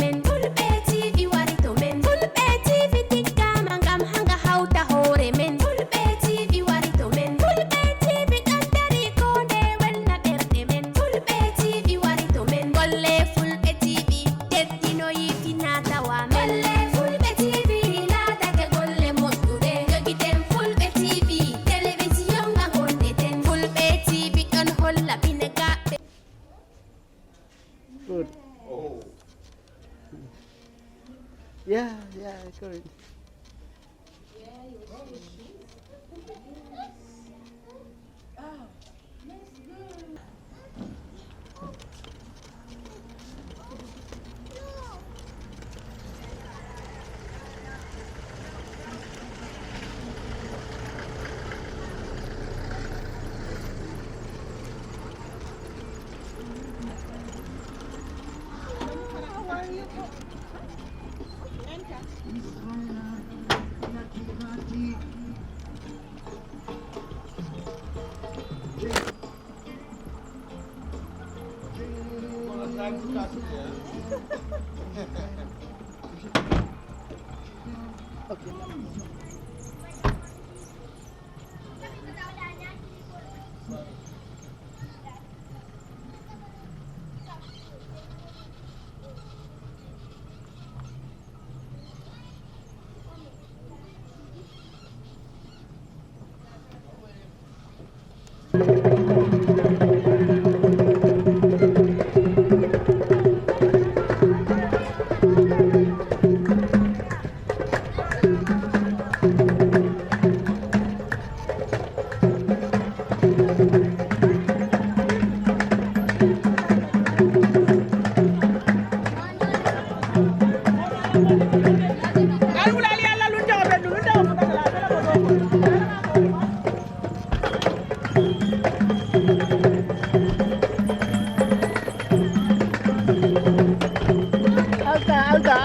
men. Fulɓe TV wari to men. Fulɓe TV tiggama ngam hanga hauta hore men. Fulɓe TV wari to men. Fulɓe TV ɗon dari ko nde welna ɓerɗe men. Fulɓe TV wari to men. Golle Fulɓe TV teddino yiiti natawa men. Golle Fulɓe TV laatake golle moƴƴuɗe. Jogiten Fulɓe TV télévision nga gondeten. Fulɓe TV ɗon holla binegaɓe. Good. Oh. Yeah, good.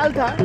Alta.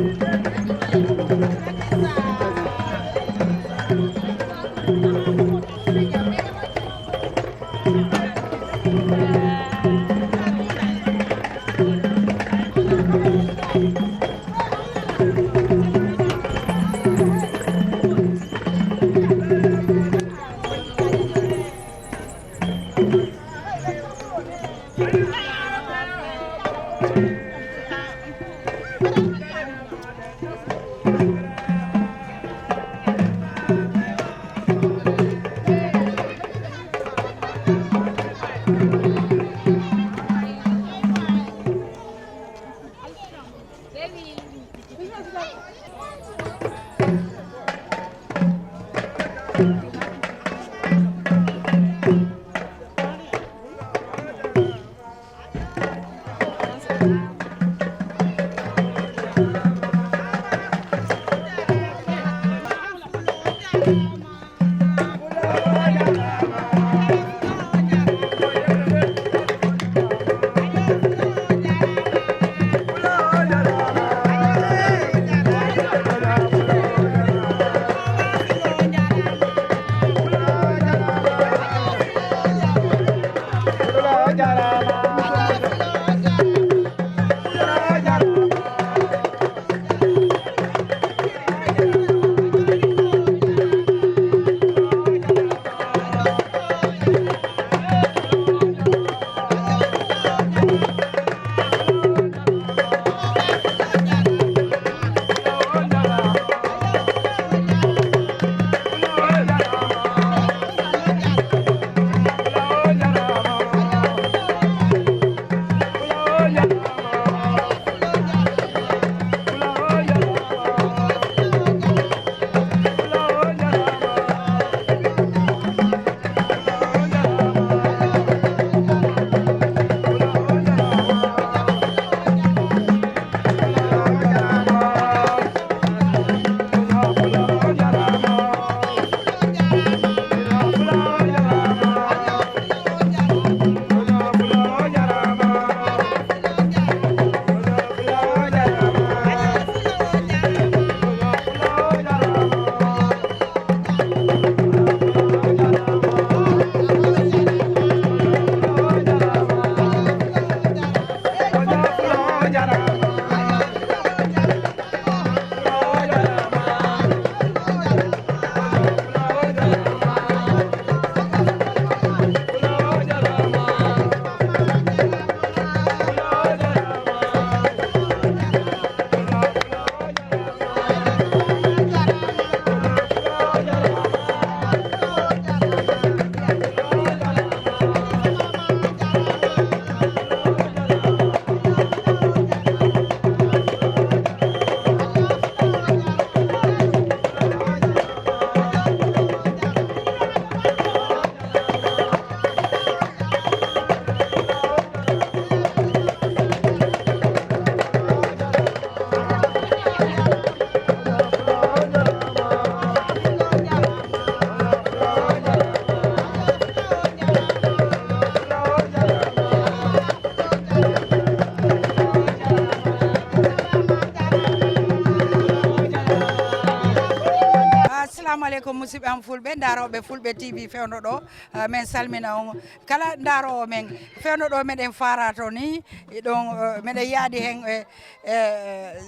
aleykum musidɓe am fulɓe daroɓe fulɓe TV fewno ɗo min salmina on kala darowo men fewno ɗo meɗen farato ni ɗon meɗen yaadi hen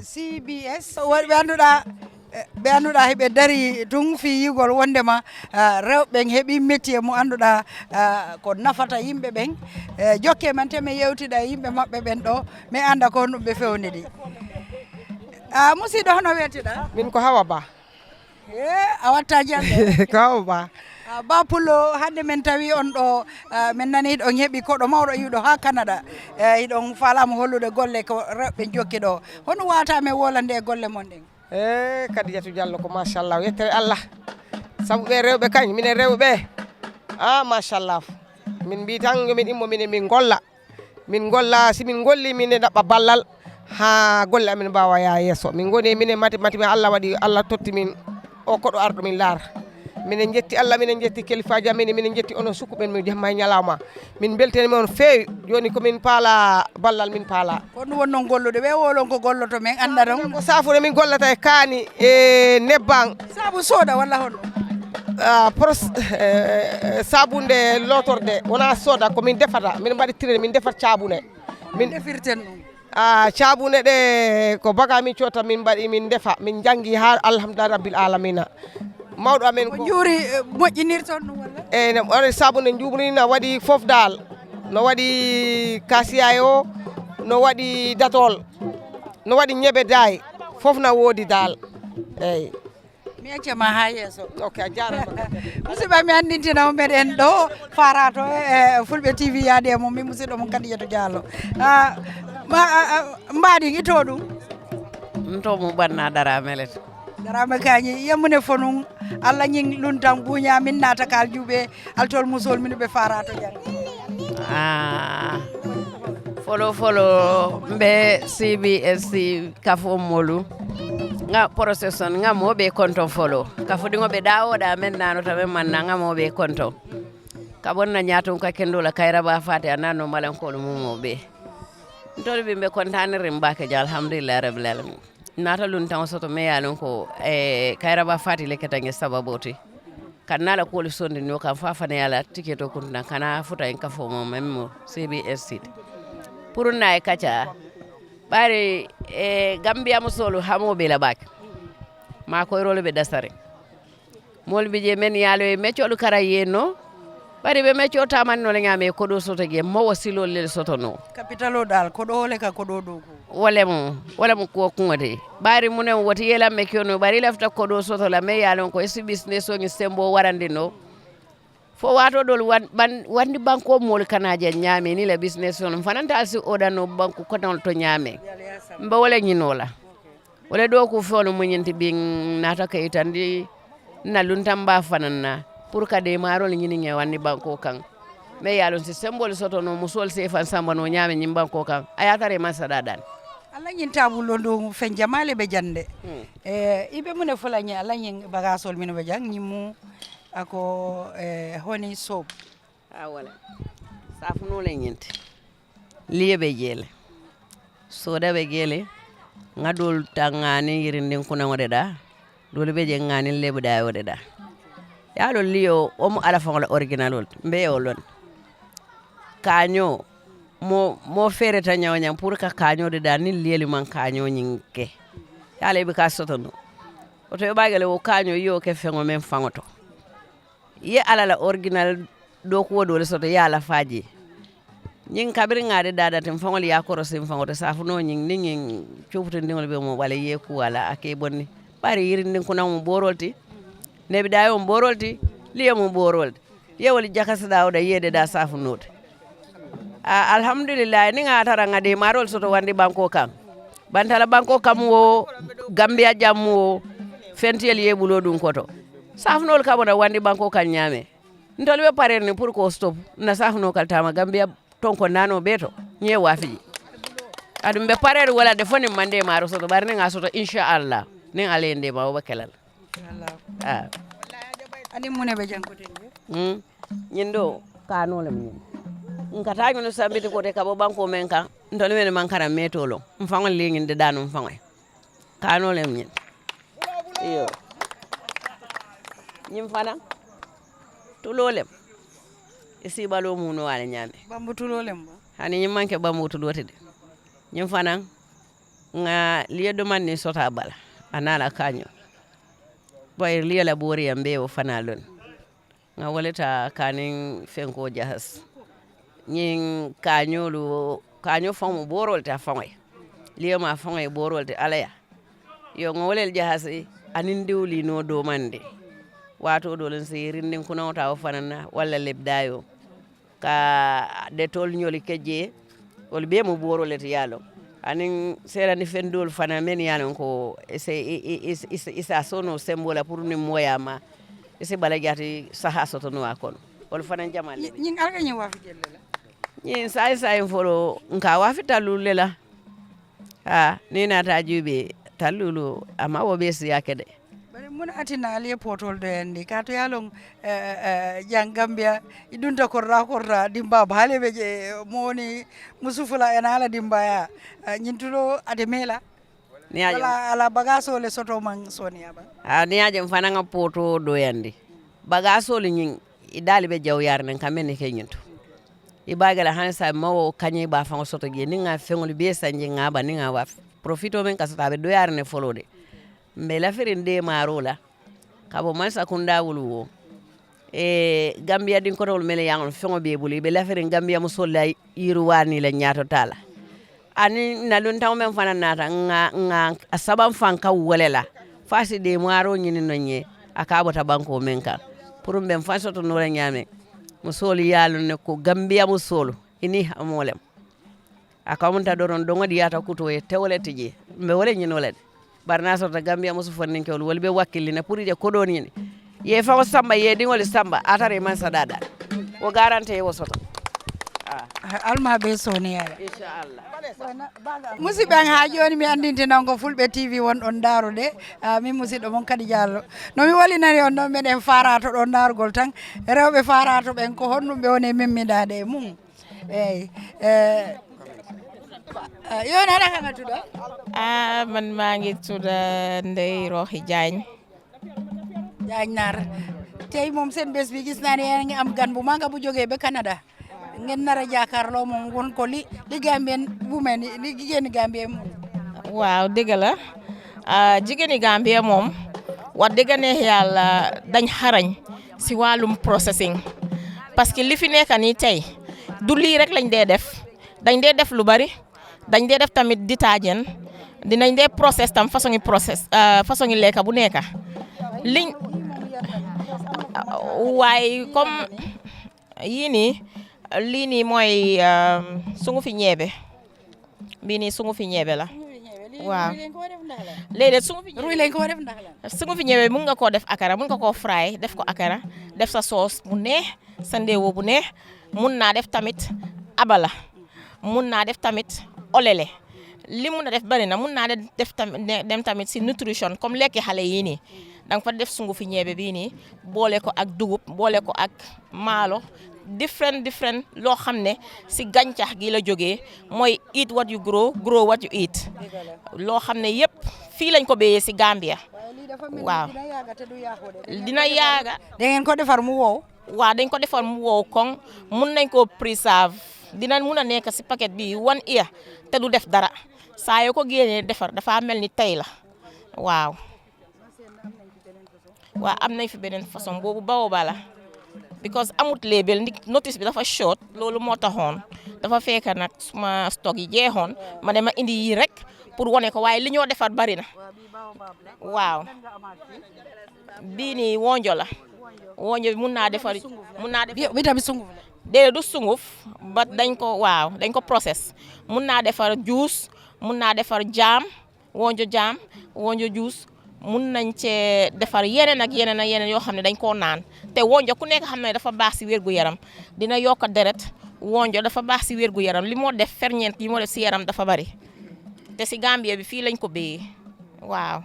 CBS ɓe annduɗa heɓe dari tun fi yigol wondema rewɓe heeɓi métier mo annduɗa ko nafata yimɓe ɓen jokke man temi yewtida yimɓe maɓɓe ɓen ɗo mi anda ko ɗum ɓe fewni ɗi musidɗo hono wiyetiɗa min ko Hawa Ba a watta jande ko Hawa Ba Ba Pullo hande min tawi on ɗo min nani ɗon heeɓi koɗo mawɗo yiɗo ha Canada iɗon falama hollude golle ko rewɓe jokki ɗo hono wata min wolande e golle mon ɗen Kadijatou Diallo ko machallah yettere Allah sabu ɓe rewɓe kañ minen rewɓe machallah min mbi tan yomin immo minen min golla simin golli min ɗaɓɓa ballal ha golle amin mbawa ya yesso min goni minen mati Allah waɗi Allah totti min o koɗo arɗo min laara minen jetti Allah minen jetti kelifaji amin minen jetti onon sukuɓen mi jamma e ñalawma min beltanima on feewi joni komin paala ballal min paala ko ɗum wonnon gollude ɓe wolon ko golloto min anda ɗum ko safude min gollata e kaani e nebban saabu soda walla hono sabunde lotorde wona soda komin defata min mbaɗi tiré min defat cabune min defirten ɗum cabune ɗe ko baga min cota min mbaɗi min defa min janggi ha alhamdulillah rabbil alamina mawɗo amen ko juuri moƴƴinirton ɗum walla eyyi no waɗi sabune jumrina waɗi foof dal no waɗi kasiyay o no waɗi datol no waɗi ñebe daay foof na woodi dal eyyi mi accama ha yesso ok a jarama musidɓe mi andintinamo meɗen ɗo farato e fulɓe TV yaade e mum mi musidɗo mum Kadijatou Diallo mbaɗi ito ɗum ɗum to mo ɓanna dara melet darama kañi yemmune fo nun Allah ñing luntan ɓuuña min naata kal juuɓe altol musol min ɓe farato jang folo mbe CBS kafo molu nga procession nga moɓe konto folo kafo ɗiŋo ɓe ɗawoɗa men nano tamen manna nga moɓe konto ka bonna ñatum ka kendola kayraba fate a nanno malankolu mumoɓe ntol ɓe kontanirin mbake ja alhamdulillah rabbil alamin nata luntan soto me yalon ko kayraba fati lekketange sababoti kan nala koli sonde no kan fafane yala tiketo kunna kana futa en kafo mo memmo CBS sit pour na e kacha bare Gambia mo solo hamoɓe la bak ma koy rolo ɓe dasare molɓe je men yalo e meccolu kara yenno bari ɓe mecco tamannole ñame ko ɗo soto ge mo wasilol lel soto no capital o dal ko ɗo le ka ko ɗo ɗo ko wolemo ko kuŋote bari munen woti yelamme keno bari lafta ko ɗo soto la me yalon ko esi business o ngi sembo warande no fo wato ɗol wandi banko mol kanaje ñaame ni la business on fananta alsi oɗano banque kotanol to ñaame mba wala ñinola wala ɗo ko fewno muñinti ɓin nata kayitandi na luntan mba fananna pour que de marol ñini nge wandi banko kan me yalon si symbole soto no musol se fan samba no ñaame ñim banko kan ayatare man sadadan Allah ñin tabullo ndo fen jamale be jande ibe mune fulañi Allah ñin bagasol min be jang ñimu ako honi soap wala safuno le ñinti liye be jele soda be gele ngadol tangani yirindin kuna ngodeda dole be je ngani lebu da wodeda yalo liyo omo ala fangola originalol mbeyolon kaño mo fereta ñawñam pour ka kañode da ni leli man kaño ñinke yala be ka sotono oto e bagale o kaño yo ke fengo men fangoto ye ala la original do ko dole soto yala faji ñing kabir ngade dada tim fangol ya ko rosim fangoto safuno ñing ni ñing ciofto ndingol be mo wala ye ku wala ake bonni bari yirindin ko nam borolti nebi dayo borolti liye mo borolti yewol jakasa dawda yede da safunote alhamdulillah ni nga tara ngade marol soto wandi banko kam bantala banko kam wo Gambia jam wo fentiel yebulo dum koto safunol kam wona wandi banko kan nyame ndol be parerni pour ko stop na safuno kal tama Gambia tonko nano beto nye wafiji adum be parer wala de foni mande maro soto bar ni nga soto inshallah ni alende ma wa kelal inshallah ani mune be jankote nyindo kanole min ngata ñu sambiti ko te kabo banko men kan ndol men man kara metolo mfangol li ngin de danu mfangoy kanole min iyo ñim fana tulolem isi balo muno wala nyame bambu tulolem ba hani ñim manke bambu tulote de ñim fana nga liyo do man ni sota bala anala kanyo boy liyo la bori ambe o fana lon nga waleta kanin fenko jahas ñin kanyo famu borol ta famay liyo ma famay borol te alaya yo nga walel jahas anin diwli no do mande wato dolen sirin nin kuna ta fanana walla lebdayo ka de tol nyoli keje wol be mo borole to yalo anin serani fendol fana men yalon ko isa sono sembola pour ni moyama ese bala jati saha soto no akon wol fana jamal ñing alga ñi wafi jelle la ñin say folo nka wafi talule la ha ni na ta jube talulu ama wo be siya kede mun atina ali potol do yandi kato yalong jang Gambia idunta korra dimba bale beje moni musufula enala dimba ya nyintulo ademela ni aje ala bagaso le soto man sonia ba ni aje mfana nga poto do yandi bagaso le nyin idali be jaw yar nan kamene ke nyintu ibagala hansa mawo kanye ba fa soto ge ni nga fengol be sanje ngaba ni nga wa profito men kasata be do yar ne folode mbe la ferinde marola kabo man sakunda wulu Gambia din ko tol mele yangon fengo be buli be la ferin Gambia mo solla yiruwani la nyaato tala ani na lun taw men fana nata nga asaban fanka wolela fasi de maro nyini nonye akabo ta banko men kan pour mbem faso to no nyame mo soli yalu ne ko Gambia mo solo ini amolem akamunta doron dongo diata kuto e tewle tije mbe wole nyinolede barna sota Gambia musu fonnin kewol wolbe wakkilina pour je ko don ni ye fa samba ye dingol samba atare man sadada o garante e wosoto alma be soni ya inshallah musidɓe an ha joni mi andinte nango fulɓe TV won ɗon darude min musidɗo mon Kadi Diallo nomi walinani on noon meɗen farato ɗon darugol tan rewɓe farato ɓen ko honɗum ɓe woni memmidade e mum eyyi yo nana kanga tuɗa man maa ngi tudd Ndeye Roxi Diagne Nar tey moom seen bés bi gis naa ne yéen a ngi am gan bu manga bu jógee ba Canada ngeen nar a jàkkaarloo moom won ko li Gambien women li jigéeni Gambien moom waaw dëgg la jigéeni Gambien moom wax dëgg neex yàlla dañ xarañ si wàllum processing parce que li fi nekk nii tey du lii rek lañ dee def dañ dee def lu bari dañ dee def tamit détergent dinañ dee process tam façon yi lekka bu nekka liñ waaye comme yii nii lii nii mooy sungu fi ñeebe bii nii sungu fi ñeebe la waaw léegi sungu fi ñeebe mun nga koo def akara mun nga koo fry def ko akara def sa sauce bu neex sa ndeewo bu neex mun naa def tamit abala mun naa def tamit olele li mun na def bari na mun naa def dem tamit si nutrition comme lekki xale yii nii danga fa def sungu fi ñeebe bii nii boole ko ak dugub boole ko ak maalo different loo xam ne si gàncax gi la jógee mooy eat what you grow what you eat loo xam ne yëpp fii lañ ko béyee si Gambia waaw dina yaaga da ngeen ko defar mu wow waaw dañ ko defar mu wow koŋ mun nañ koo préserve dina mun a nekk si paquet bi 1 year te du def dara saa yoo ko génnee defar dafa mel ni tey la waaw am nañ fi beneen façon boobu baobab la because amut label notice bi dafa short loolu moo taxoon dafa fekk nag suma stock yi jeexoon ma dema indi yi rek pour wane ko waaye li ñoo defar bari na waaw bii nii wonjo la wonjo bi mun naa def bi tamit sunguf la déedéet du sunguf ba dañ ko process mun naa defar juice mun naa defar jaam wonjo juice mun nañ cee defar yeneen ak yeneen yoo xam ne dañ koo naan te wonjo ku nekk xam ne dafa baax si wér gu yaram dina yokk deret wonjo dafa baax si wér gu yaram li moo def ferñeent yi moo def si yaram dafa bari te si Gambia bi fii lañ ko béyee waaw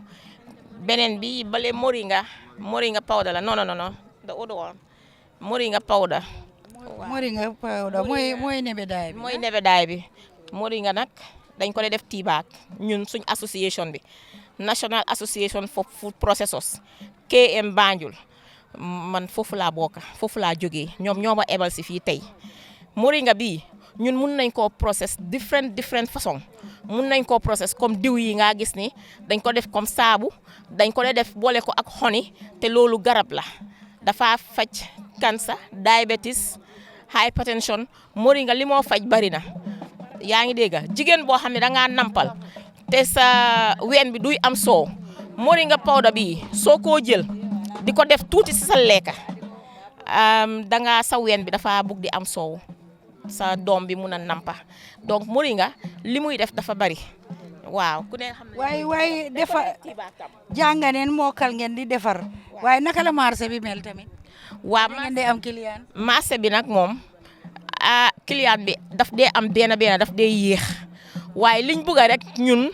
beneen bi bale moringa powder la non the other one moringa powder mooy nebedaay bi mooy nebedaay bi moringa nag dañ ko def tea bag ñun suñ association bi National Association for Food Processors KM Banjul man foofu laa bokk foofu laa jógee ñoom ñoo ma ebal si fii tey moringa bii ñun mun nañ koo process different façon mun nañ koo process comme diw yi nga gis ni dañ ko def comme saabu dañ ko def boole ko ak xoni te loolu garab la dafa faj cancer diabetes hypertension moringa li moo faj bari na yaa ngi dégg jigéen boo xam ne da ngaa nampal te sa ween bi duy am soow moringa powder bi soo koo jël di ko def tuuti si sa lekka da nga sa ween bi dafa bugg di am soow sa doom bi mun a nampa donc moringa li muy def dafa bari waaw ku ne xam ne waaye defar jànganeen mookal ngeen di defar waaye naka la marché bi mel tamit waaw ngeen di am client marché bi nag moom client bi daf dee am benn daf dee yéex waaye liñ bëgg rek ñun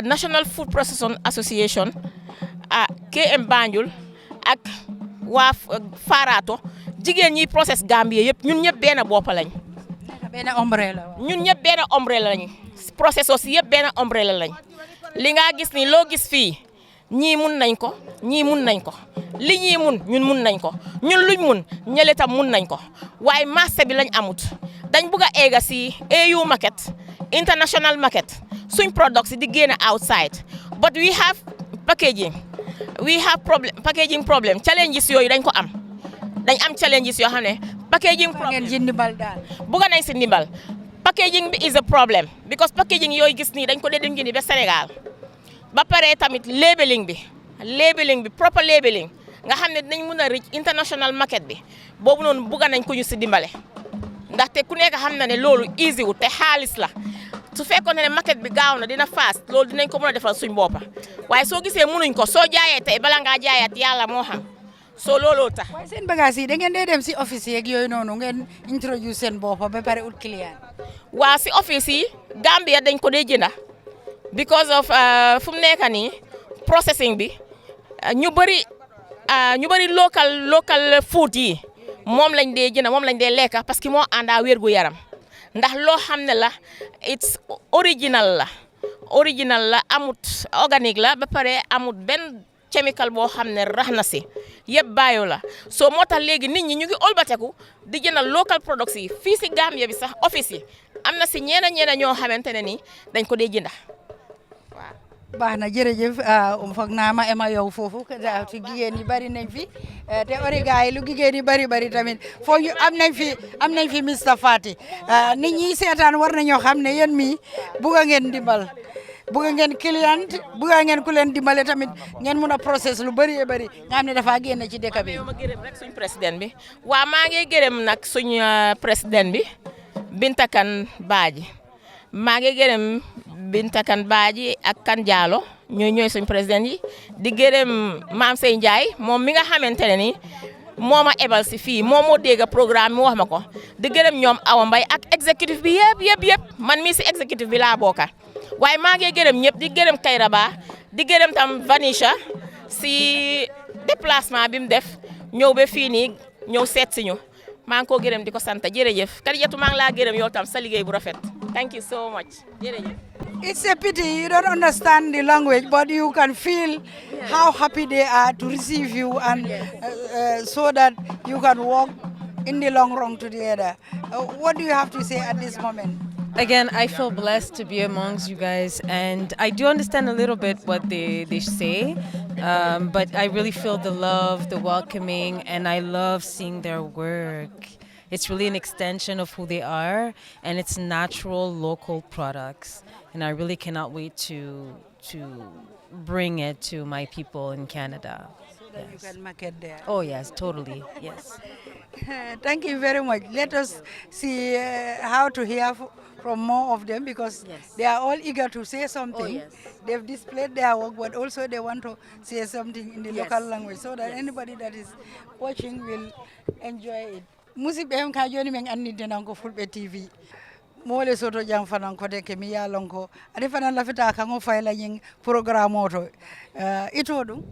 National Food Processing Association KM Banjul ak waa Farato jigéen ñi process Gambie yëpp ñun ñëpp benn bopp lañ. benn ombrella ñun ñëpp benn ombrella lañ processus yëpp benn ombrella lañ li nga gis ni loo gis fii ñii mun nañ ko ñii mun nañ ko li ñii mun ñun mun nañ ko ñun luñ mun ñële tam mun nañ ko waaye marché bi lañ amut dañ bugg a egga si AU market international market suñ products di génn outside but we have packaging packaging problem challenges yooyu dañ ko am dañ am challenges yoo xam ne packaging problem ngeen ndimbal daal bugga nañ si ndimbal packaging bi is a problem because packaging yooyu gis nii dañ ko dee dem jëndi ba Sénégal ba pare tamit labeling bi proper labeling nga xam ne dinañ mun a reach international market bi boobu noonu bugga nañ ko ñu si dimbale ndaxte ku nekk xam na ne loolu easy wu te xaalis la su fekkoon ne market bi gaaw na dina fast loolu dinañ ko mën a defal suñ boppa waaye soo gisee munuñ ko soo jaayee tey bala ngaa jaayaat yàlla moo xam soo looloo tax. waaye seen bagage yi da ngeen dee dem si office yeeg yooyu noonu ngeen introduce seen boppa ba pare ut client. waa si office yi Gambia dañ ko dee jënda because of fu mu nekk nii processing bi ñu bëri local food yi moom lañ dee jënda moom lañ dee lekka parce que moo àndaa wér gu yaram ndax loo xam ne la it's original la amut organique la ba pare amut benn chemical boo xam ne rax na si yëpp bàyyo la soo moo tax léegi nit ñi ñu ngi olbateku di jëndal local products yi fii si Gambia bi sax office yi am na si ñeena ñoo xamante ne ni dañ ko dee jënda waaw. baax na jërëjëf foog naa ma ema yow foofu ci jigéen yi bari nañ fi te origa yi lu jigéen yi bari tamit foo ñu am nañ fi Mr Fati nit ñi seetaan war nañoo xam ne yéen mi bugga ngeen dimbal bugga ngeen client bugga ngeen ku leen dimbale tamit ngeen mun a process lu bari nga xam ne dafa génn ci dëkk bi. ma gërëm rek suñ président bi waaw maa ngi gërëm nag suñ président bi Binta Kane Badji maa ngi gërëm Binta Kane Badji ak Kane Diallo ñooy suñ président yi di gërëm Maam Sey Ndiaye moom mi nga xamante ne ni moo ma ebal si fii moom moo dégg programme mi wax ma ko di gërëm ñoom Awa Mbaye ak exécutif bi yëpp man mii si exécutif bi laa bokka waaye maa ngi gërëm ñëpp di gërëm Kayraba di gërëm tam Vanisha si déplacement bi mu def ñëw ba fii nii ñëw seet si ñu maa ngi koo gërëm di ko sant jërëjëf Kadijatu maa ngi laa gërëm yow tam sa liggéey bu rafet thank you so much jërëjëf. It's a pity you don't understand the language, but you can feel how happy they are to receive you, and so that you can walk in the long run together. What do you have to say at this moment? Again, I feel blessed to be amongst you guys, and I do understand a little bit what they say, but I really feel the love, the welcoming, and I love seeing their work. It's really an extension of who they are, and it's natural, local products. And I really cannot wait to bring it to my people in Canada. So that you can market there. Oh yes, totally, yes. Thank you very much. Let us see how to hear from more of them, because they are all eager to say something. Oh, yes. They've displayed their work, but also they want to say something in the local language, so that anybody that is watching will enjoy it. Musidɓe en ka joni min andinte nan ko Fulɓe TV mole soto jam fanan ko de ke mi yalon ko ade fanan lafita kan o fayla nyin programme oto ito ɗum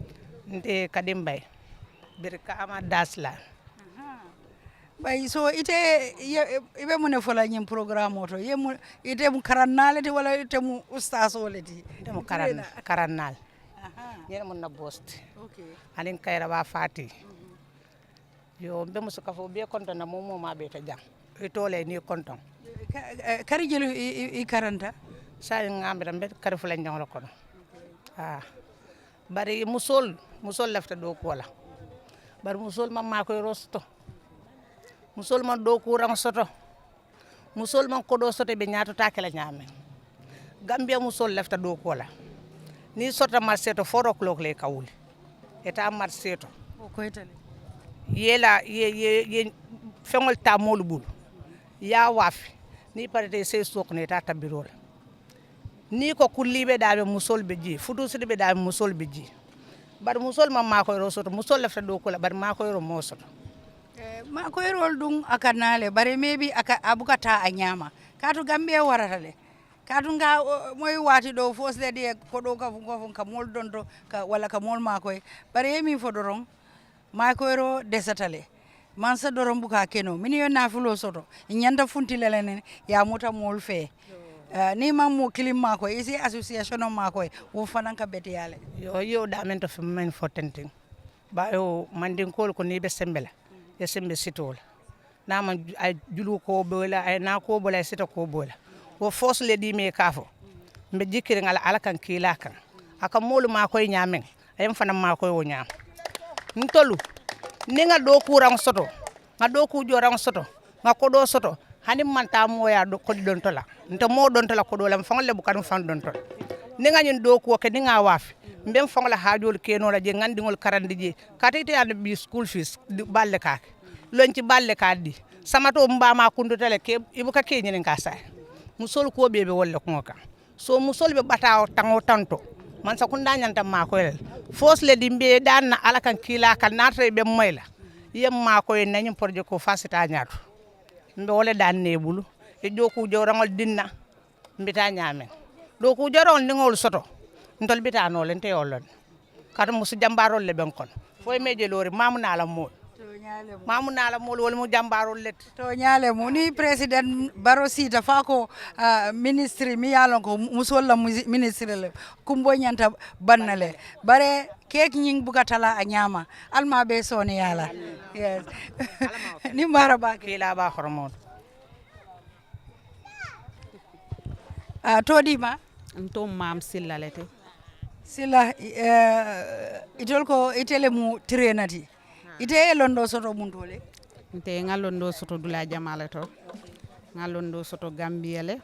nde Kadim Bay bir ka ama dasla bay so ite ibe mune fola nyin programme oto yemu ite mu karannale te wala ite mu ustaz oleti demo karannal ñene mun na bosti anin kayra ba fati yo be musu kafo be konton na momo ma be ta jang e tole ni konton kari jelu i karanta sa ngambe be kari fu lañ janglo kono bari musol lafta do ko la bari musol mamma koy rosto musol man do kurang soto musol man ko do soto be nyaato takela nyame gambia musol lafta do ko la ni sota marseto 4 o'clock le kawuli eta marseto ko etale yela ye fengol ta molu bul ya wafi ni parete sey sok ne ta tabirol ni ko kullibe daabe musol be ji futu sibe daabe musol be ji bar musol mamma ko ro soto musol lafta do ko la bar ma ko ro mo soto ma ko rol dum akanale bare maybe aka abukata a nyama katu gambia waratale katu nga moy wati do fosle de ko do ka mol donto ka wala ka mol ma koy bare yemi fodoron ma ko ro desatale man sa doron buka keno min yo nafulo soto nyanda funti lelene ya mota mol fe ni mam mo kilim ma koy isi association ma koy wo fanan ka beti yale yo da men to fi men fotenting ba yo mandin kol ko ni be sembela ya sembe sitol na man ay julu ko bola ay na ko bola sita ko bola wo fos le di me kafo mbe jikiri ngala alakan kila kan aka molu ma koy nyamen ayam fana ma koy wo nyam ntolu ni nga do kurang soto nga do ku jorang soto nga ko do soto hani man ta moya do ko don tola nto mo don tola ko do lam fangle bu kan fan don tola ni nga ñun do ko ke ni nga waaf mbem fangla haajol keno la je ngandingol karandi je katite and bi school fees balle ka lon ci balle ka di samato mbama kundu tele ke ibuka ke ñen ka sa musol ko bebe wala ko ka so musol be bataw tango tanto man sa kunda nyanta ma ko el fos le dimbe dan na alakan kila kan natre be moyla yem ma ko en nañu porje ko fasita ñaatu mbe wala dan nebulu e joku jawrangol dinna mbita ñamen do ku jarol ni ngol soto ndol bita no len te yolon kata musu jambarol le ben kon foy meje lori mamu nala mol wol mu jambarol let to nyale mu ni president Barrow sita fako ministry mi yalon ko musol la ministry le kumbo nyanta bannale bare kek nying bugatala a nyama alma be soni yala yes ni mara ba kila ba hormon to di ma nto mam silla lete sila itol ko itele mu trenati ite londo soto mundole nte ngalondo soto dula jamala to ngalondo soto gambiele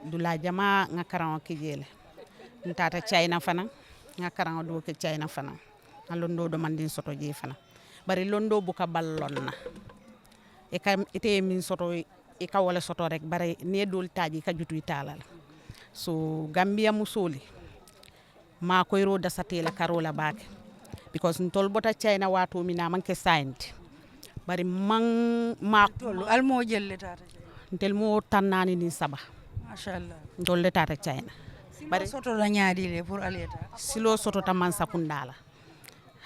dula jama ngakaran kijele ntata china fana ngakaran do ke china fana ngalondo do mandin soto je fana bari londo buka ballonna e kam ite min soto e ka wala soto rek bari ne dol taji ka jutu italal so gambia musoli ma ko ro da satela karola bake because ntol bota china wato mina manke signed bari man ma tolu almo jelle tata ntel mo tannani ni saba machallah ntol le tata china bari soto la nyaadi le pour aleta silo soto taman sakundala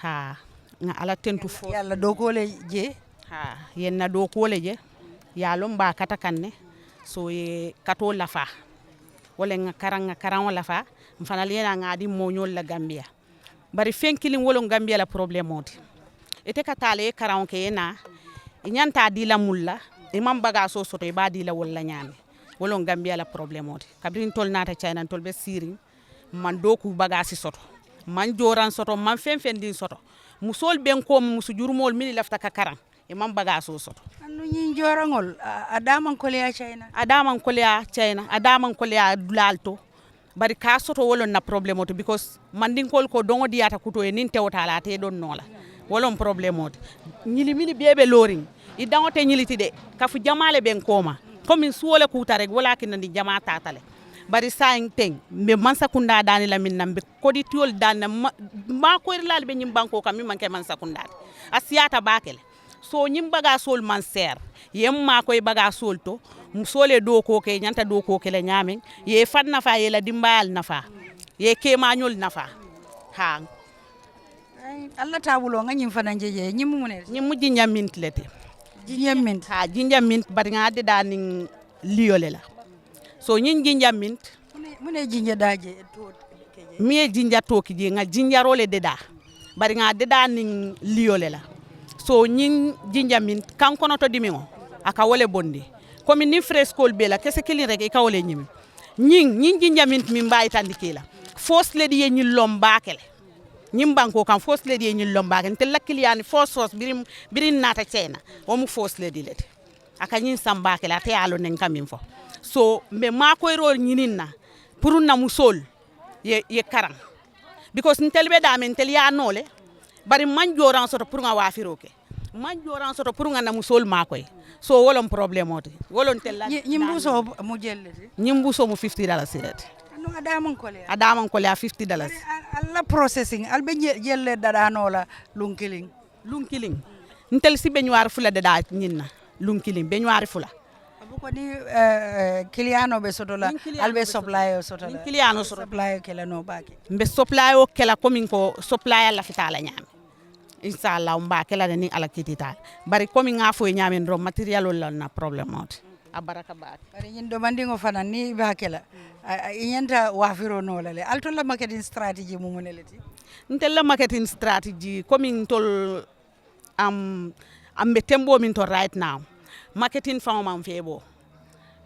ha nga ala tentu fo yalla do ko le je ha yenna do ko le je ya lomba kata kanne so ye kato lafa wala nga karan wala fa mfana lena ngadi moñol la gambia bari fenkilin wolon gambia la problème oti ete katale karan ke na nyanta di la mulla imam baga so soto e ba di la wala nyame wolon gambia la problème oti kabrin tol nata china tol be siri man doku baga si soto man joran soto man fen din soto musol ben ko musu jurmol mini lafta ka karan imam baga so soto anu nyin jorangol adaman kolya china adaman kolya dulalto bari ka soto wolon na problème oto because mandinkol ko dongo diata kuto e nin tewta la te don nola wolon problème oto nyili mini bebe loring i dangote nyiliti de kafu jamale ben koma comme suwole kuta rek wala kinandi jama tatale bari saing teng be mansa kunda dani la min nambe kodi tiol dan ma ko irlal be nyim banko kam mi manke mansa kunda asiata bakele so nyim baga sol man ser yem ma koy baga sol to musole do ko ke nyanta do ko ke le nyamen ye fan nafa ye la dimbal nafa ye ke mañol nafa ha Allah tabulo nga nyim fana jeje nyim munel nyim mujji nyamint lete jinyamint ha jinjamint bari nga de daning liole la so nyin jinjamint mune jinja daje to miye jinja toki je nga jinjarole deda bari nga deda ning liole la so nyin jinja min kan kono to dimingo aka wole bondi komi ni fresco be la kese kili rek e ka wole nyimi nyin jinja min bayi tandike la fos ledi ye nyil lombakele nyim banko kan fos ledi ye nyil lombakele te lakili yani fos birin nata chena o mu fos ledi ledi aka nyin sambakele ate alo nen kamin fo so me makoy ro nyinin na pour na musol ye karam because ntel be da men tel ya nole bari man joran soto pour nga wafiroke man joran soto pour nga na musol makoy so wolon problème oti wolon tel la nyimbuso mu jellete nyimbuso mu $50 siret no adaman kole a $50 alla processing albe jelle dada nola lunkiling ntel si beñuar fula dada nyinna lunkiling beñuar fula ko ni client be soto la albe supply soto la client soto supply kala no baki mbe supply o kala komin ko supply la fitala nyam inshallah mba kala ni ala kitita bari komin nga fo nyamen ro material la na problème ot abaraka baat bari nyin do mandingo fana ni ba kala inyanta wafiro no la le alto la marketing strategy mu muneleti ntel la marketing strategy komin tol am tembo min to right now marketing fa man febo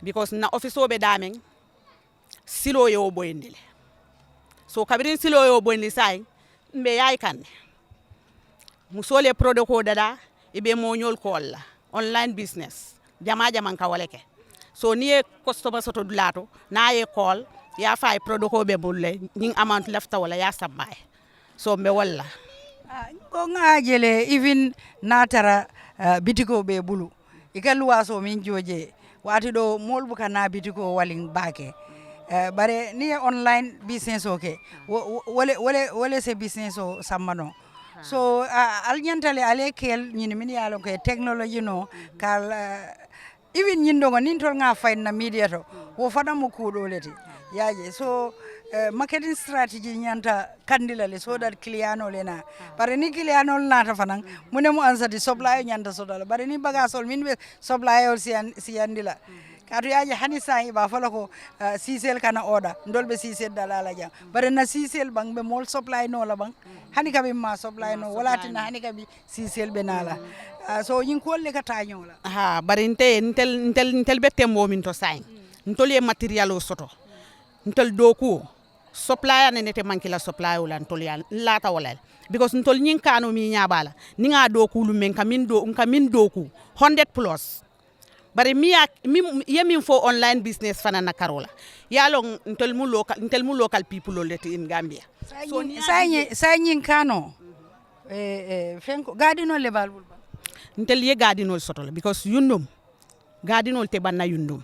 because na office obe damen silo yo boyndile so kabirin silo yo boyndi sai mbe yay kan musole product ko dada ibe mo nyol kolla online business jama ka waleke so ni customer soto dulato na ye call ya fay product ko be bulle ning amount lefta wala ya sabay so mbe walla ko ngajele even natara bitiko be bulu ikalu waso min joje wati do molbu kana bitiko walin bake bare ni online business okay wole se business o sammano so al nyantale ale kel nyini min yalo ke technology no kal even nyindo nin tol nga fay na media to wo fada mo kudo leti yaje so marketing strategy nyanta kandila le so that cliano lena bare ni cliano nata fanan mune mo ansati supply nyanta so dala bare ni bagasol min be supply ol si andila kadu yaje hani sai ba fala ko sisel kana order ndolbe sisel dala la jam bare na sisel bang be mol supply no la bang hani kabi ma supply no wala tina hani kabi sisel be nala so yin kolle ka tanyola ha bare ntel be tembo min to sai ntol ye material o soto ntol doku supply ne nete mankila supply wala ntol ya lata wala because ntol nyin kanu mi nyabala ni nga doku lu men kamin doku 100 plus bari mi yemin fo online business fana na karola yalo ntol mu local people lo leti in Gambia so say nyin kano fenko gadino le balbul ntel ye gadino soto because yundum gadino te banna yundum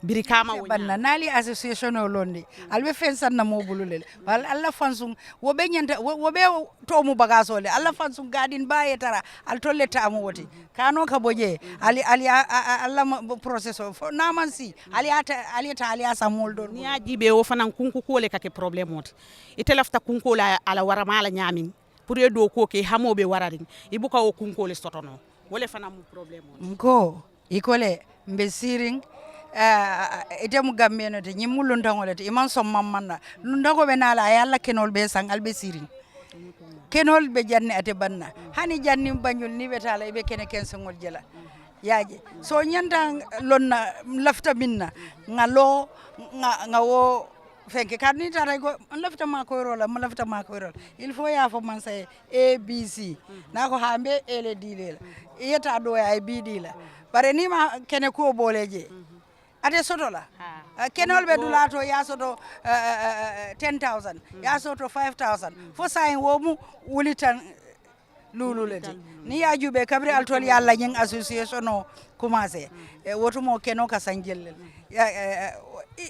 biri kama banna nali association o londi albe fensan na mobulule wal alla fansum wobe nyanta wobe to mu bagasole alla fansum gadin baye tara al tolleta amu woti kano ka boje ali alla process fo namansi ali asamol do ni ajibe o fanan kunku kole kake problem woti itelafta kunko la ala waramala nyamin pour e do ko ke hamobe wararin ibuka o kunko le sotono wole fanan mu problem woti ko ikole mbe siring ite mu gammeno te nyimmu lundangole te iman som mammanna lundango be nala yalla kenol be sang albe sirin kenol be janni ate banna hani janni banjul ni betala be kene ken songol jela yaaje so nyanda lonna lafta minna ngalo nga wo fenke kadni tara go lafta ma ko rola ma lafta ma ko rola il faut ya fo man say abc na ko hambe ele dilela yeta do ay bidila bare ni ma kene ko boleje ate soto la kenol be dulato ya soto 10,000 ya soto 5,000 fo sayin wo mu wulitan lululeti ni ya jube kabri altol yalla nyen association no commencé woto mo keno ka sanjel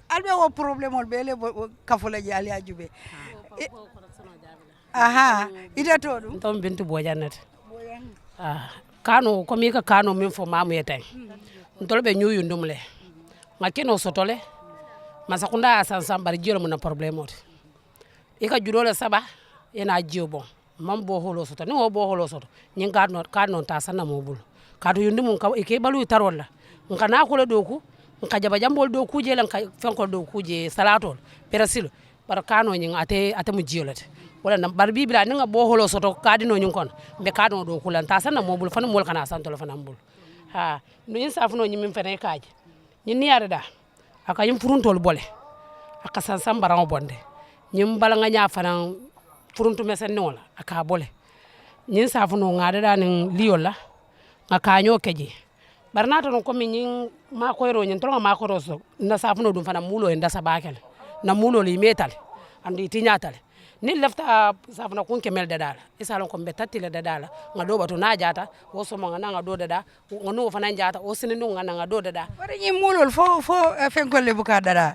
albe wo problème ol bele kafula jali ya jube aha ida todu tom bintu bojanat kano komi ka kano min fo mamu yeten ntolbe nyuyu ndumle makino sotole masakunda asan bari jiro mun problème ot ika jurole saba ena jibo mam bo holo soto ni wo bo holo soto nyin ka non ta sanna mo bul ka to yundum ka e ke balu tarolla nka na ko le doku nka jaba jambol doku je lan ka fenkol doku je salatol perasilo bar kano nyin ate mu jiolate wala nam bar bibila ninga bo holo soto kadino nyin kon be kano do kulanta sana mobul fana mol kana san tolo fana mbul ha no yin safuno nyin min fene kaaje nyin ni yara da aka yim furuntol bole aka san san barango bonde nyin bala nga nya fana furuntu mesen nola aka bole nyin safuno ngada da nin liola nga kanyo keje barnato non ko min ma ko ro nyin to ma ko roso na safuno dum fana mulo en dasa bakel na mulo li metal andi tinyatale ni lefta safuno kun kemel de dala isalon ko betatti le de dala nga do batu na jata wo so nga nga do dada nga no fana jata o sinu nga do dada wari ñi mulol fo fenkole buka dada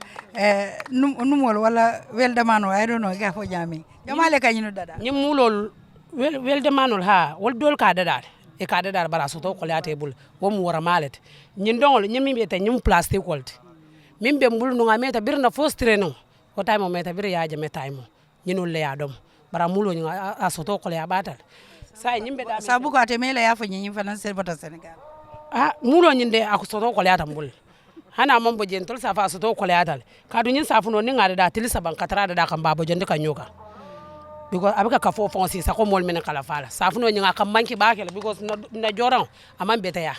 numol wala welde mano I don't know ga fo jami jamale kanyinu dada ñi mulol welde manol ha wol dol ka dada e ka dada bara soto ko late bul wo mu wara malet ñin dongol ñi mi bete ñum plastic wolti min be mbul no ngameta birna fostre no o tay mo meta bir yaaje metay mo ñinul le ya dom bara mulo ñi a soto ko le abatal say ñimbe da sa bu ko atemele ya fa ñi fana ser bata Senegal mulo ñinde ak soto ko le atam bul hana mon bo jentol sa fa soto ko le atal ka du ñin sa fu no ni ngade da tilisa ban katara da kan babo jonde kan yoka because abika ka fo fonsi sa ko mol men kala fala sa fu no ñi ka manki bakele because na joran amam beta ya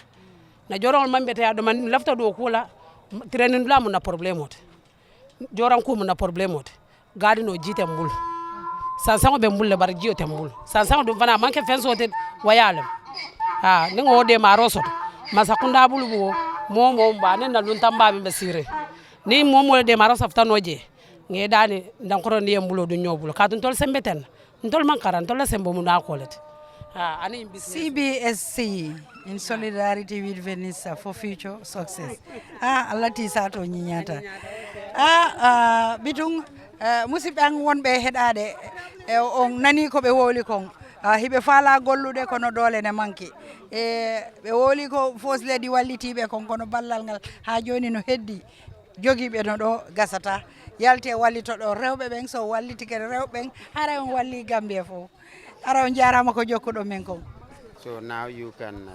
na joran man beta ya do man lafta do kula training la mun na problème ot joran ko mun na problème ot gadi no jite mbul sansango be mbul le bar jiyo te mbul sansango dum fana manke fen sote wayalem ni ngo de maroso masakunda bulu bo mo ba ne na lunta mbabe be sire ni mo de maroso ftanoje nge dani ndankoro ndi mbulo du nyobulo ka tun tol sembeten ntol man karan tol sembo mu na kolet ani CBSC in solidarity with Venice for future success Allah ti sato nyinyata bitung musidɓe an wonɓe heɗade on nani ko ɓe woli kon hiɓe faala gollude kono doole ne manque ɓe woli ko fos leydi wallitiɓe kon kono ballal ngal ha joni no heddi jogiiɓe no ɗo gasata yalte wallito ɗo rewɓe ɓen so wallitike rewɓe ɓen hara on walli Gambia fof ara on jarama ko jokkuɗo men kon. So now you can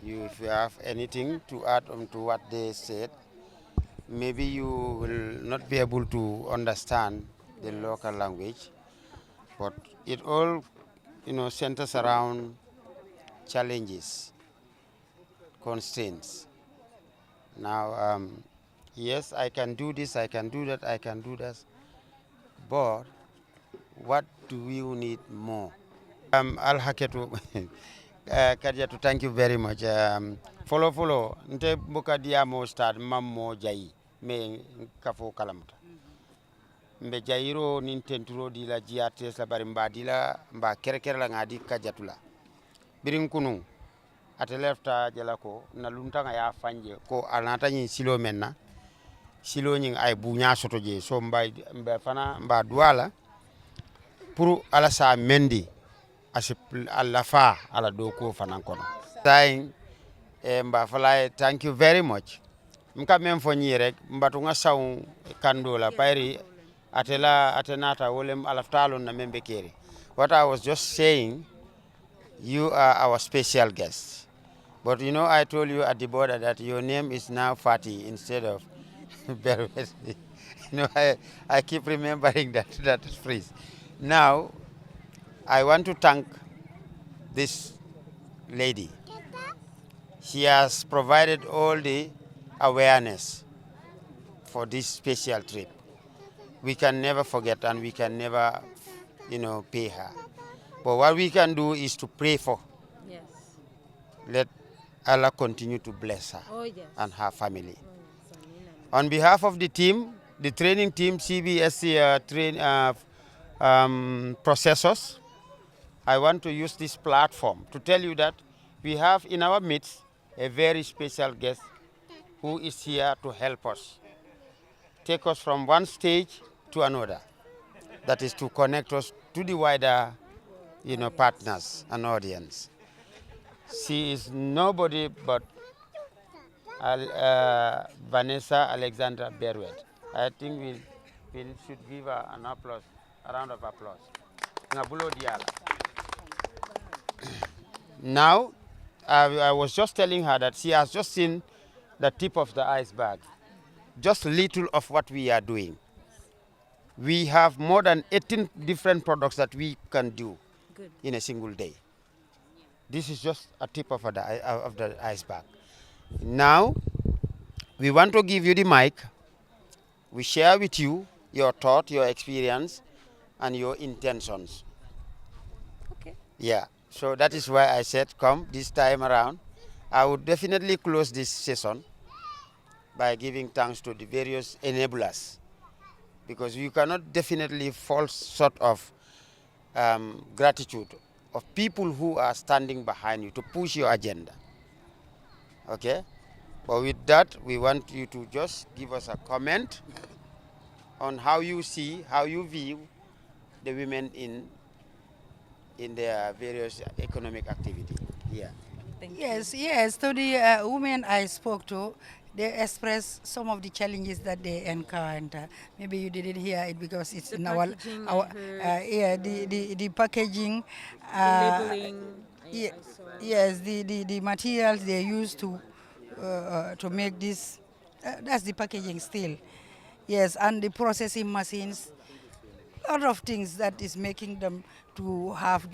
if you have anything to add on to what they said, maybe you will not be able to understand the local language, but it all centers around challenges, constraints. Now yes, I can do this, I can do that, I can do this, but what do you need more? Al Haketu Kadiatu, thank you very much. Follow nte buka diamo start mammo jayi me kafo kalamta mbe jayiro nin tenturo di la jiates la bari mba di la mba kere la ngadi kajatula birin kunu ate lefta jela ko na lunta nga ya fanje ko anata nyin silo menna silo nyin ay bunya soto je so mba fana mba duala pour ala sa mendi asip alla fa ala do ko fana kono saying mba fala thank you very much mka mem fo nyi rek mbatu nga saw kandola payri atenata wolem alaftalo na membe kere. What I was just saying, you are our special guest, but I told you at the border that your name is now Fati instead of Berwet. I keep remembering that phrase. Now I want to thank this lady. She has provided all the awareness for this special trip. We can never forget and we can never, pay her. But what we can do is to pray for. Yes. Let Allah continue to bless her and her family. On behalf of the team, the training team, CBSC processors, I want to use this platform to tell you that we have in our midst a very special guest who is here to help us, take us from one stage to another. That is to connect us to the wider, partners and audience. She is nobody but Vanessa Alexandra Berwet. I think we should give her an applause, a round of applause. Now, I was just telling her that she has just seen the tip of the iceberg, just little of what we are doing. We have more than 18 different products that we can do in a single day. This is just a tip of the iceberg. Now, we want to give you the mic. We share with you your thought, your experience, and your intentions. Okay. Yeah, so that is why I said, come this time around. I would definitely close this session by giving thanks to the various enablers, because you cannot definitely fall short of gratitude of people who are standing behind you to push your agenda. Okay? But with that, we want you to just give us a comment on how you see, how you view the women in their various economic activity. Yeah. Yes. To the women I spoke to, they expressed some of the challenges that they encounter. Maybe you didn't hear it because it's in our the packaging, labeling. Yes, the materials they use to make this. That's the packaging still. Yes, and the processing machines. A lot of things that is making them to have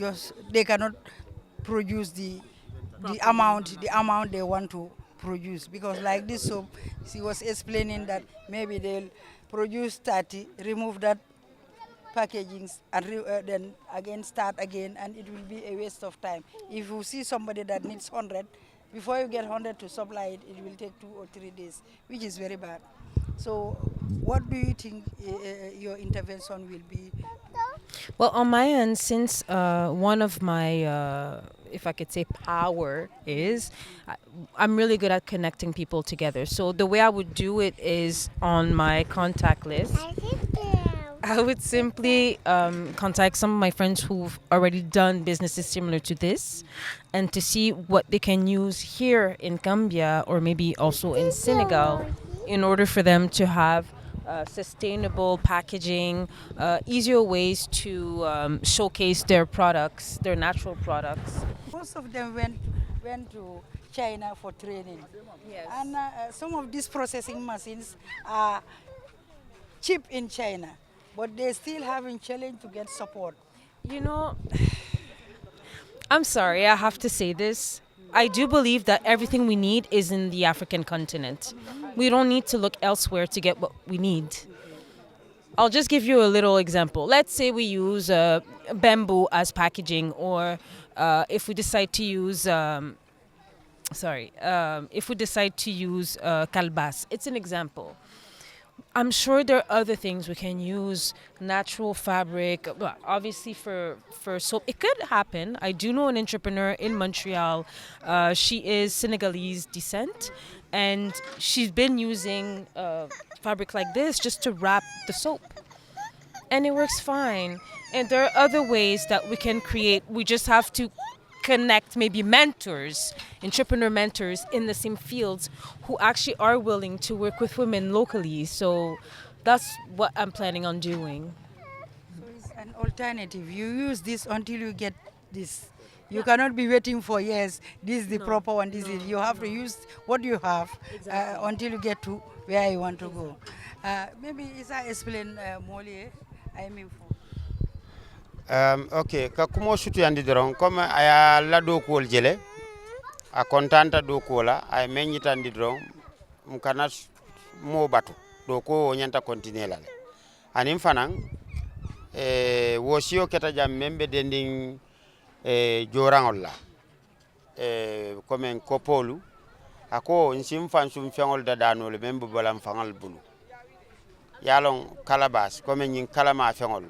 they cannot produce the amount they want to produce, because like this soap, she was explaining that maybe they'll produce 30, remove that packaging, and then again start again, and it will be a waste of time. If you see somebody that needs 100, before you get 100 to supply it, it will take 2 or 3 days, which is very bad. So what do you think your intervention will be? Well, on my end, since one of my, if I could say, power is, I'm really good at connecting people together. So the way I would do it is on my contact list. I would simply contact some of my friends who've already done businesses similar to this, and to see what they can use here in Gambia or maybe also in Senegal in order for them to have sustainable packaging, easier ways to showcase their products, their natural products. Most of them went to China for training. Yes. And some of these processing machines are cheap in China, but they're still having challenge to get support. You know, I'm sorry, I have to say this. I do believe that everything we need is in the African continent. We don't need to look elsewhere to get what we need. I'll just give you a little example. Let's say we use bamboo as packaging, or if we decide to use, kalbas. It's an example. I'm sure there are other things we can use, natural fabric, obviously for soap. It could happen. I do know an entrepreneur in Montreal. She is Senegalese descent, and she's been using fabric like this just to wrap the soap. And it works fine. And there are other ways that we can create. We just have to connect maybe mentors, entrepreneur mentors in the same fields who actually are willing to work with women locally. So that's what I'm planning on doing. So it's an alternative. You use this until you get this. You cannot be waiting for years. This is the proper one. You have to use what you have until you get to where you want to go. Maybe Isa explain Molly. I mean for. Ok, ka kumo sutu yandi doron comme aya la do ko jele a kontanta do ko la ay menyita ndi doron mkana mo batu do ko nyanta continuer la anim fanan wo sio keta jam membe dending jorangol la comme kopolu ako nsim fan sum fengol da danol membe bolam fangal bulu yalon kalabas comme nyin kalama fengol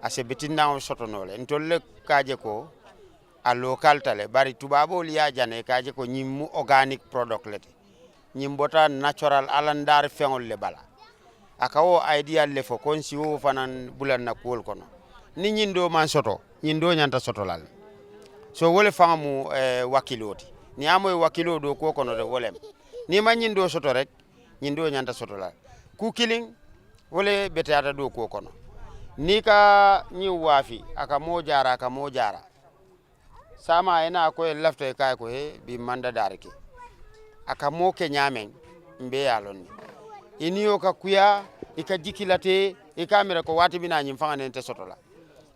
ase bitinna sotonole ntolle kaje ko a local tale bari tubabo liya jane kaje ko nyimmu organic product lete nyimbota natural alandar fengol le bala akawo ideal le fo kon si wo fanan bulan na kol kono ni nyindo man soto nyindo nyanta sotolal so wole famu wakiloti ni amoy wakilo do ko kono de wolem ni ma nyindo soto rek nyindo nyanta sotolal ku killing wole betata do ko kono ni ka ni wafi aka mo jara sama ina ko lafta kay ko he bi manda darke aka mo ke nyamen mbe yalon iniyo ka kuya ika jikilate ika mira ko wati bina nyim fanga nente sotola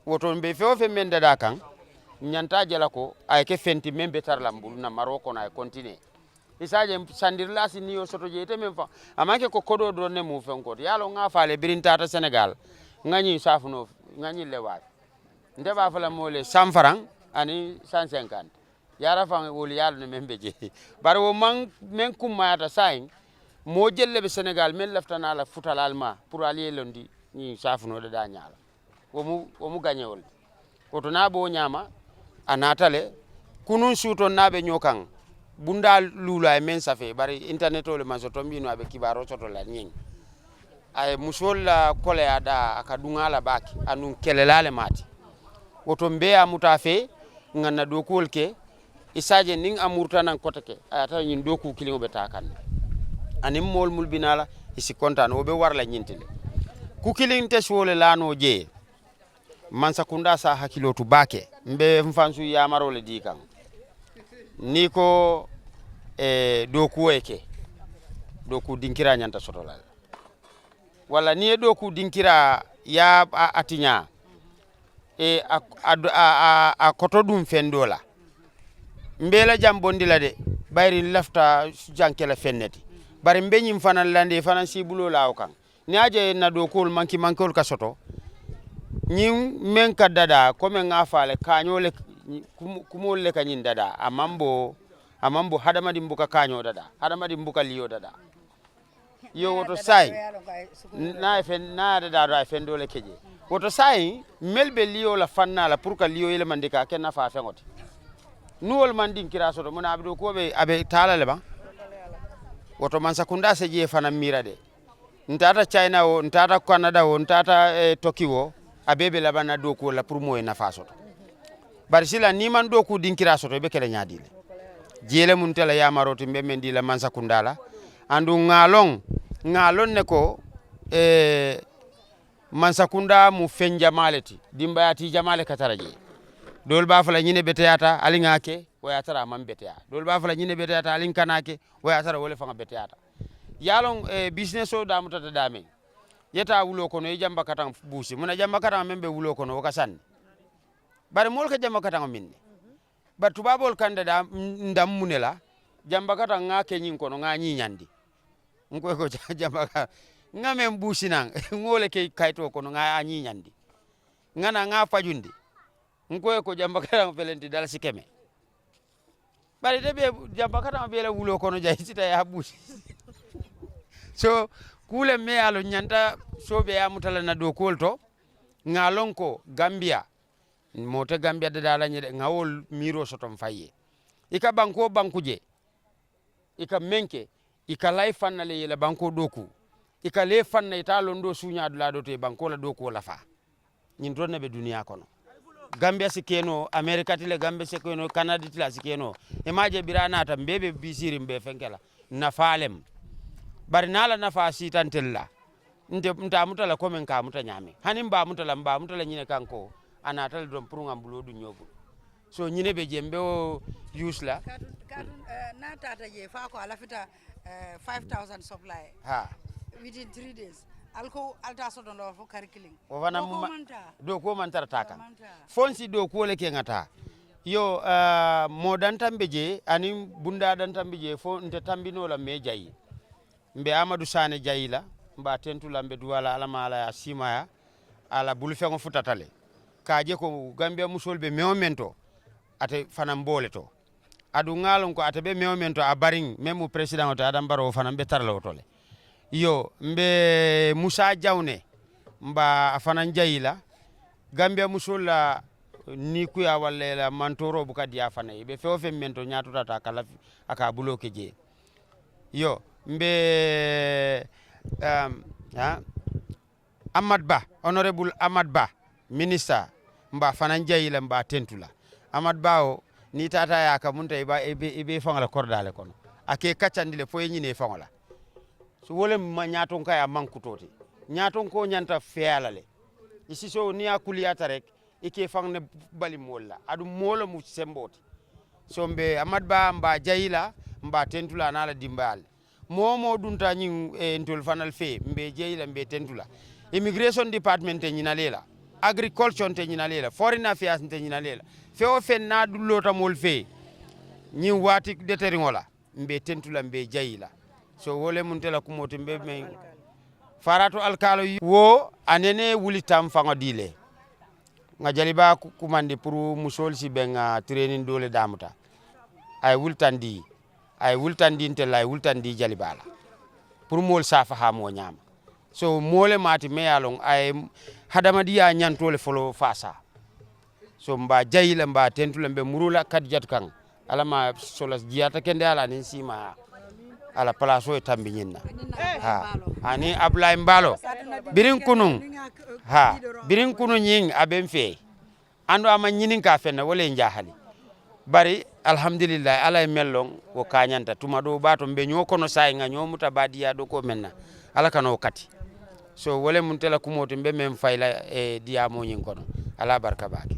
woto be feo fe men dada kan nyanta jela ko ay ke fenti membe tarlambul na maroko na continue isaje sandir la si niyo soto je te men fa amake ko kodo do ne mu fen ko yalo nga faale birinta ta Senegal ngani safuno ngani lewat nde ba fala mole 100 francs ani 150 yara fa wol yalo ne membe je bar wo man men kuma ta sain mo jelle be Senegal men laftana la futal alma pour aller londi ni safuno de da nyaala wo mu gagnewol oto na bo nyama anatale kunun suto nabe nyokan bunda lula e men safe bari internet ole masoto mbino abe kibaro soto la nying ay musol la kole ada akadunga la baki anun kelelale mati woto mbe amuta fe ngana do kolke isaje ning amurta nan kotake ata nyin doku kilingo betakan anim mol mul binala isi kontan obe warla nyintile ku kilinte swole lano je mansa kunda sa hakilotu bake mbe mfansu ya marole dikan niko doku eke doku dinkira nyanta sotola wala ni doku dinkira ya atinya a kotodum fendola mbela jambondila de bayri lafta jankela fenneti bari mbenyim fanan lande fanan sibulo law kan ni aje na dokul mankol ka soto nyim men ka dada ko men ngafale kañole kumol le kanyin dada amambo hadamadi mbuka kanyo dada hadamadi mbuka liyo dada yo woto sai na dada ra fendole keje woto sai melbe liyo la fanna la pour ka liyo ile mandika ken na fa fengote nuwol mandin kira soto mona abdo ko be abe talale ba woto man sakunda se je fana mira de ntata China o ntata Canada o ntata Tokyo abebe la bana doku la pour moy na fa soto bar sila ni man doku dinkira soto be kele nyaadile jele mun tela yamaroti be men di la man sakunda la andu ngalon ne ko man sakunda mu fen jamaleti dimbayati jamale kataraje dol ba fala nyine beteyata alingake wayatara man beteya dol ba fala nyine beteyata alinkanake wayatara wole fanga beteyata yalon business o damu tata dame yeta wulo kono e jamba katang busi muna jamba katang membe wulo kono o kasan bare mol ka jamba katang minne bar tubabol kande da ndam munela jamba katang ngake nyin kono nga nyi nyandi ngko ko jamba ka ngame busi nang ngole ke kaito kono nga nyi nyandi ngana nga fajundi ngko ko jamba katang felenti dal sikeme bare debe jamba katang bela wulo kono jay sita ya busi so kule me alo nyanta sobe ya mutala na dokol to ngalon ko Gambia mote Gambia de dala nyede ngawol miro sotom faye ika banko bankuje ika menke ika lay fanna le yela banko doku ika le fanna ita londo sunya dula do te banko la doku la fa nyin don be duniya kono Gambia sikeno America tile Gambia sikeno Canada tile sikeno e maje birana ta mbebe bisiri mbe fenkela na falem bari nala nafa sitantella nta mutala komen ka muta nyame hanim ba mutala nyine kanko anatal dom pour ngambulo du nyobu so nyine be jembe o yusla na tata je fa ko ala fita 5000 supply ha within 3 days alko alta so don fo curriculum o wana do ko man tarata kan fonsi do ko le ke ngata yo modan tambeje ani bunda dan tambeje fo nte tambino la me jayi mbe Amadou Sane jayila mba tentula mbe duwala alamala ya simaya ala bulfengo futatale kaje ko Gambia musol be mewmento ate fanam bole to adu ngalon ko ate be mewmento a baring memu president to Adam Barrow fanam be tarlo tole yo mbe Musa Jawne mba fanan jayila Gambia musol la ni kuya walla la mantoro bu kadiya fanay be feofe mento nyaato tata kala aka buloke je yo mbe Ahmad Ba honorable Ahmad Ba minister mba fanan jayila mba tentula Ahmad Ba o ni tata ya ka munta ibe fangala kordale kono ake kaccandile fo nyine fangala so wole ma nyaaton kaya mankutoti nyaaton ko nyanta fealale isi so ni akuliyata rek ike fangne bali molla adu molo mu semboti so mbe Ahmad Ba mba jayila mba tentula nala dimbal momo dunta nyin entol fanal fe mbe jeyla mbe tentula immigration department te nyina lela agriculture te nyina lela foreign affairs te nyina lela fe o fen na dullota mol fe nyin wati deteringola mbe tentula mbe jeyla so wole mun tela kumoto mbe me farato alkalo wo anene wulitam fango dile nga jaliba kumandi pour musol si benga training dole damuta ay wultandi intela ay wultandi jalibala pour mol safa ha mo nyama so mole mati meyalong ay hadamadiya nyantole folo fasa so mba jayila mba tentula mbe murula kadjat kan alama solas jiata kende ala nin sima ala place o tambi nyinna ha ani ablay mbalo birin kunun nying aben fe ando ama nyinin ka fenna wala njahali bari alhamdulillah ala mellong wo kanyanta tuma do bato mbe nyokono say nga nyomuta badiya do ko menna ala kano kati so wala mun tela kumoto mbe mem fayla e diya mo nyin kono ala barka baki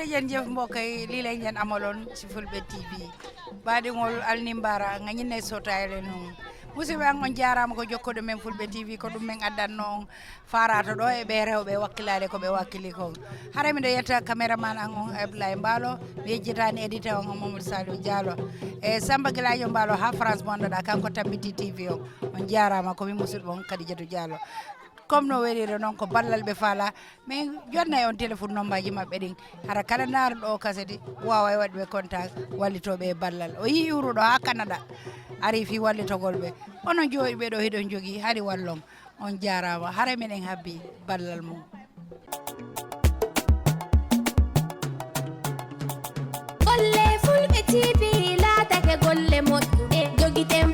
jërëjëf jëf mbokk yi lii lañ leen amaloon ci Fulbe TV baɗigol alnimbara gañinne sotayele noon musidɓe an on jarama ko jokkoɗo men Fulbe TV ko ɗum men addanno on farata ɗo e ɓe rewɓe wakkilade ko ɓe wakkili ko hara miɗo yetta caméraman an on Abdoulaye Mballo mi yejjitani édité on Mamadou Saliou Diallo e Samba Gueladio Mballo ha France bonɗoɗa kanko tabbiti TV on jarama komi musidɗo on Kadidiatou Diallo comme no werire noon ko ballal ɓe faala mais jonna e on téléphone nombaji mabɓe ɗin hara kala naruɗo o kaseti wawa e waɗɓe contact wallitoɓe e ballal o yi iwruɗo ha Canada ari fi wallitogol ɓe onon jooɗiɓe ɗo hiɗon jogui hari wallon on jarama hara minen habbi ballal mum golle Fulbe TV laatake golle moƴƴuɗe jogiten